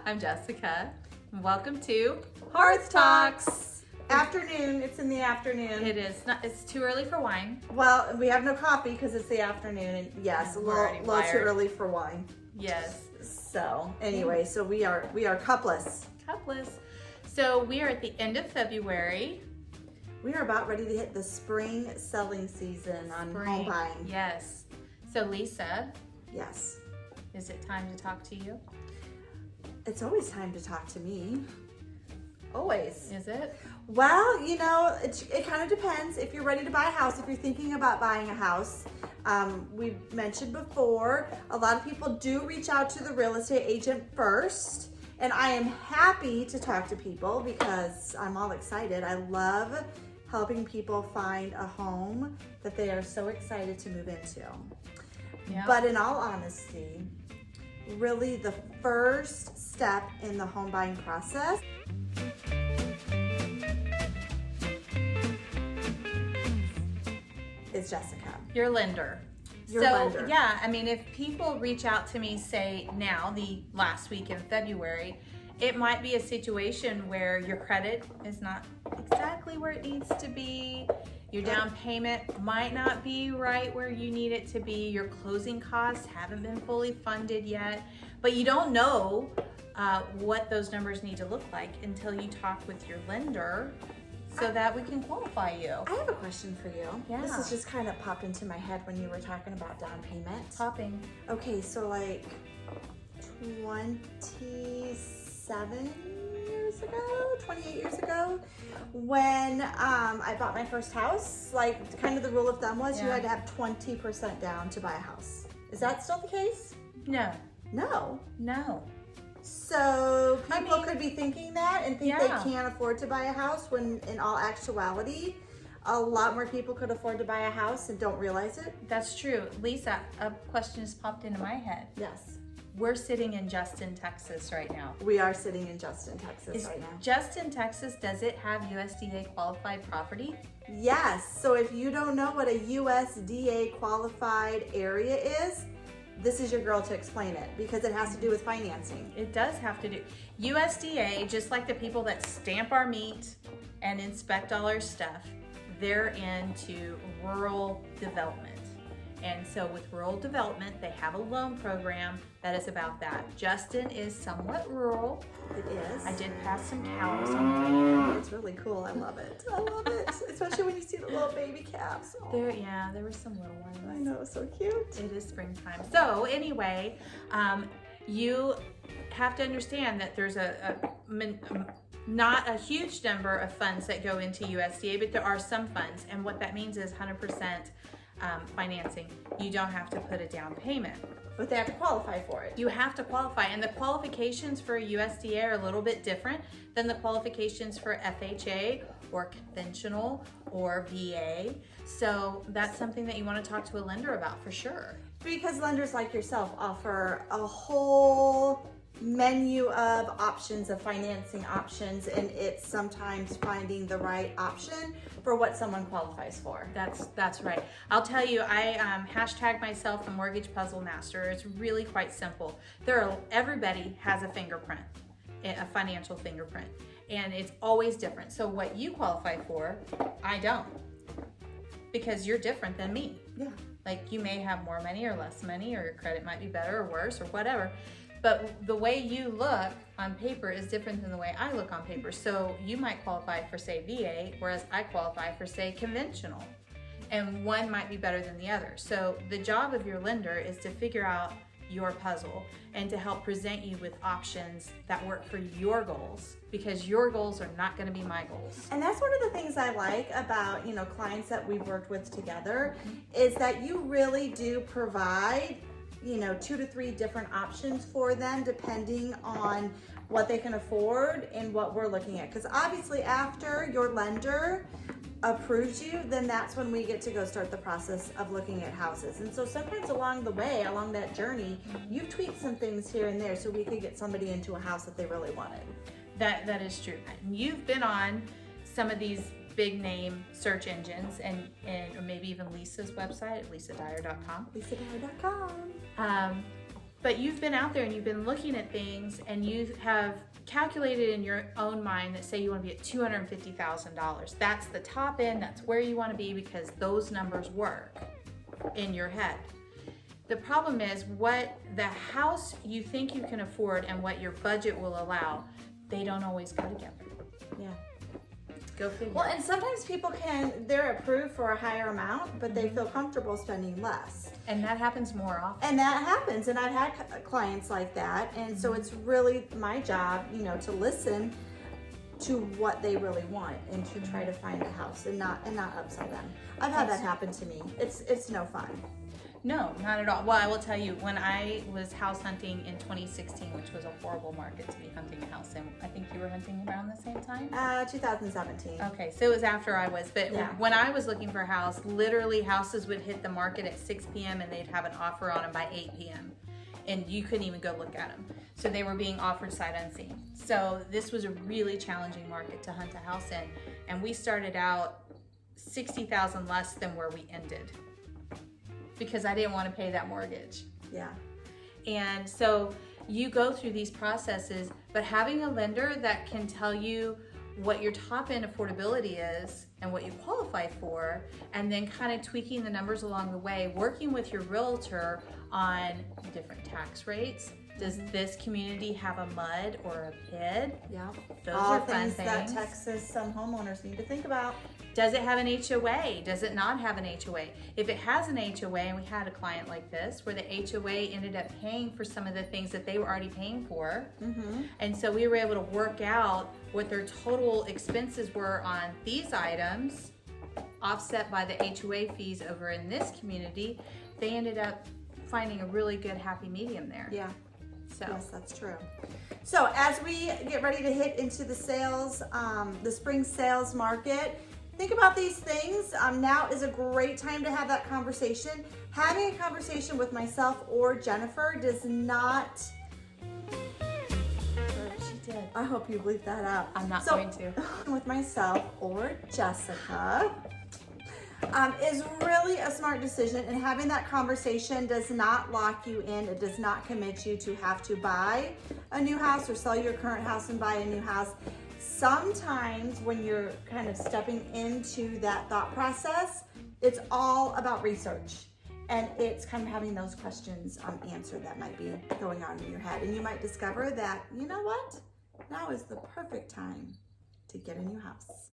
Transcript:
I'm Jessica. Welcome to Hearth Talks. Afternoon, it's in the afternoon. It is not. It's too early for wine. Well, we have no coffee because it's the afternoon, and yes, a We're already little too wired. early for wine. Yes, So anyway, so we are cupless. cupless. So we are at the end of February. We are about ready to hit the spring selling season on home buying. Yes. So Lisa, Yes, is it time to talk to you? it's always time to talk to me. Always. Is it? Well, you know, it kind of depends. If you're ready to buy a house, if you're thinking about buying a house, we've mentioned before, a lot of people do reach out to the real estate agent first. And I am happy to talk to people because I'm all excited. I love helping people find a home that they are so excited to move into. Yeah. But in all honesty, really the first step in the home buying process is Jessica. Your lender. Your so, lender. Yeah, I mean, if people reach out to me, say now, the last week in February, it might be a situation where your credit is not exactly where it needs to be. Your down payment might not be right where you need it to be. Your closing costs haven't been fully funded yet. But you don't know what those numbers need to look like until you talk with your lender so that we can qualify you. I have a question for you. Yeah. This has just kind of popped into my head when you were talking about down payment. Popping. Okay, so like 27 years ago, 28 years ago, when I bought my first house, like kind of the rule of thumb was you Yeah. had to have 20% down to buy a house. Is that still the case? No. No. No. So I people mean, could be thinking that and think yeah. they can't afford to buy a house when in all actuality, a lot more people could afford to buy a house and don't realize it. That's true. Lisa, a question just popped into my head. Yes. We're sitting in Justin, Texas right now. We are sitting in Justin, Texas right now. Justin, Texas, does it have USDA qualified property? Yes. So if you don't know what a USDA qualified area is, this is your girl to explain it because it has to do with financing. It does have to do. USDA, just like the people that stamp our meat and inspect all our stuff, they're into rural development. And so with rural development, they have a loan program that is about that. Justin is somewhat rural. It is. I did pass some cows on It's really cool. I love it. I love it. Especially when you see the little baby calves. Oh, there. Yeah, there were some little ones. I know, so cute. It is springtime. So anyway, you have to understand that there's not a huge number of funds that go into USDA, but there are some funds. And what that means is 100% financing. You don't have to put a down payment. But they have to qualify for it. You have to qualify, and the qualifications for USDA are a little bit different than the qualifications for FHA or conventional or VA. So that's something that you want to talk to a lender about for sure. Because lenders like yourself offer a whole menu of options, of financing options, and it's sometimes finding the right option for what someone qualifies for. That's right. I'll tell you, I hashtag myself a mortgage puzzle master. It's really quite simple. Everybody has a fingerprint, a financial fingerprint, and it's always different. So what you qualify for, I don't, because you're different than me. Yeah. Like you may have more money or less money, or your credit might be better or worse or whatever. But the way you look on paper is different than the way I look on paper. So you might qualify for, say, VA, whereas I qualify for, say, conventional. And one might be better than the other. So the job of your lender is to figure out your puzzle and to help present you with options that work for your goals, because your goals are not going to be my goals. And that's one of the things I like about, clients that we've worked with together is that you really do provide 2 to 3 different options for them depending on what they can afford and what we're looking at. Because obviously after your lender approves you, then that's when we get to go start the process of looking at houses. And so sometimes along the way, along that journey, you've tweaked some things here and there so we could get somebody into a house that they really wanted. That is true. You've been on some of these big name search engines and or maybe even Lisa's website at lisadyer.com. lisadyer.com. But you've been out there and you've been looking at things and you have calculated in your own mind that say you want to be at $250,000. That's the top end, that's where you want to be because those numbers work in your head. The problem is what the house you think you can afford and what your budget will allow, they don't always go together. Yeah. Go figure. Well, and sometimes people they're approved for a higher amount, but they feel comfortable spending less. And that happens more often. And that happens, and I've had clients like that, and so it's really my job, to listen to what they really want and to try to find a house and not upsell them. I've had that happen to me. It's no fun. No, not at all. Well, I will tell you, when I was house hunting in 2016, which was a horrible market to be hunting a house in, I think you were hunting around the same time? 2017. Okay, so it was after I was, but Yeah. when I was looking for a house, literally houses would hit the market at 6 p.m. and they'd have an offer on them by 8 p.m. And you couldn't even go look at them. So they were being offered sight unseen. So this was a really challenging market to hunt a house in. And we started out 60,000 less than where we ended, because I didn't want to pay that mortgage. Yeah. And so you go through these processes, but having a lender that can tell you what your top end affordability is and what you qualify for, and then kind of tweaking the numbers along the way, working with your realtor on different tax rates. Does this community have a MUD or a PID? Yeah. Those All are fun things that things. Texas, some homeowners need to think about. Does it have an HOA? Does it not have an HOA? If it has an HOA, and we had a client like this, where the HOA ended up paying for some of the things that they were already paying for. Mm-hmm. And so we were able to work out what their total expenses were on these items, offset by the HOA fees over in this community. They ended up finding a really good happy medium there. Yeah. So Yes, that's true. So as we get ready to hit into the sales, the spring sales market, think about these things. Now is a great time to have that conversation. Having a conversation with myself or Jennifer does not. she did. I hope you bleep that out. I'm not So, going to. With myself or Jessica. Is really a smart decision, and having that conversation does not lock you in. It does not commit you to have to buy a new house or sell your current house and buy a new house. Sometimes when you're kind of stepping into that thought process, it's all about research, and it's kind of having those questions answered that might be going on in your head, and you might discover that, you know what, now is the perfect time to get a new house.